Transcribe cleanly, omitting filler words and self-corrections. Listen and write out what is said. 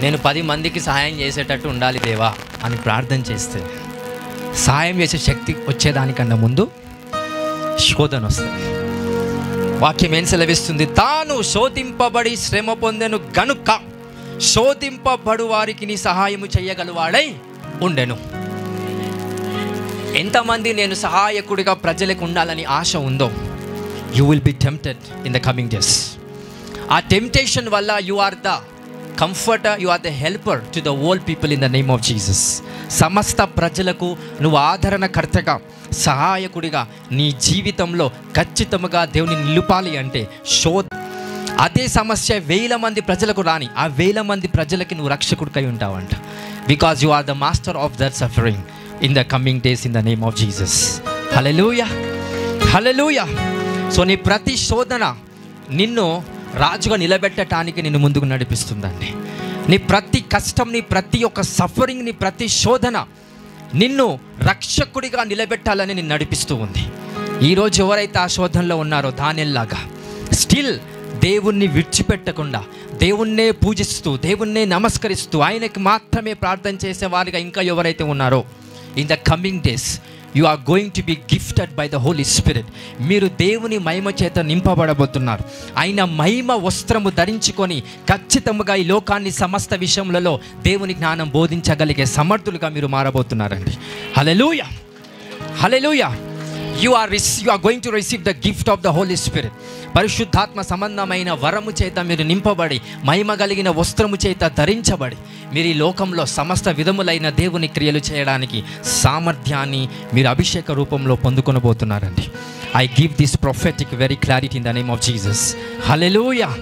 నేను 10 మందికి సహాయం చేసేటట్టు ఉండాలి దేవా అని ప్రార్థన చేస్తే సహాయం చేసే శక్తి వచ్చేదానికన్నా ముందు శోధన వస్తుంది. వాక్యం ఏం సెలవిస్తుంది? తాను శోధింపబడి శ్రమ పొందెను గనుక శోధింపబడు వారికి నీ సహాయము చేయగలవాడై ఉండెను. ఎంతమంది నేను సహాయకుడిగా ప్రజలకు ఉండాలని ఆశ ఉందో, you will be tempted in the coming days. ఆ టెంప్టేషన్ వల్ల you are the comforter, you are the helper to the whole people in the name of Jesus. సమస్త ప్రజలకు నువ్వు ఆదరణకర్తగా, సహాయకుడిగా నీ జీవితంలో ఖచ్చితంగా దేవుని నిలుపాలి అంటే అదే సమస్య 1000 మంది ప్రజలకు రాని, ఆ 1000 మంది ప్రజలకి నువ్వు రక్షకుడికై ఉంటావంట. Because you are the master of that suffering in the coming days in the name of Jesus. Hallelujah, hallelujah. So నీ ప్రతి శోధన నిన్ను రాజుగా నిలబెట్టడానికి నిన్ను ముందుకు నడిపిస్తుందండి. నీ ప్రతి కష్టం, నీ ప్రతి ఒక్క సఫరింగ్, నీ ప్రతి శోధన నిన్ను రక్షకుడిగా నిలబెట్టాలని నిన్ను నడిపిస్తూ ఉంది. ఈరోజు ఎవరైతే ఆ శోధనలో ఉన్నారో దానిలాగా స్టిల్ దేవుణ్ణి విడిచిపెట్టకుండా, దేవుణ్ణే పూజిస్తూ, దేవుణ్ణే నమస్కరిస్తూ, ఆయనకి మాత్రమే ప్రార్థన చేసేవారిగా ఇంకా ఎవరైతే ఉన్నారో, in the coming days you are going to be gifted by the Holy Spirit. మీరు దేవుని మహిమ చేత నింపబడబోతున్నారు. ఆయన మహిమ వస్త్రము ధరించుకొని ఖచ్చితంగా ఈ లోకాన్ని సమస్త విషయములలో దేవుని జ్ఞానం బోధించగలిగే సమర్థులుగా మీరు మారబోతున్నారండి. హల్లెలూయా, హల్లెలూయా. You are going to receive the gift of the Holy Spirit. పరిశుద్ధాత్మ సంబంధమైన వరము చేత మీరు నింపబడి, మహిమ కలిగిన వస్త్రము చేత ధరించబడి, మీరు ఈ లోకంలో సమస్త విధములైన దేవుని క్రియలు చేయడానికి సామర్థ్యాన్ని మీరు అభిషేక రూపంలో పొందుకొనబోతున్నారండి. I give this prophetic very clarity in the name of Jesus. Hallelujah.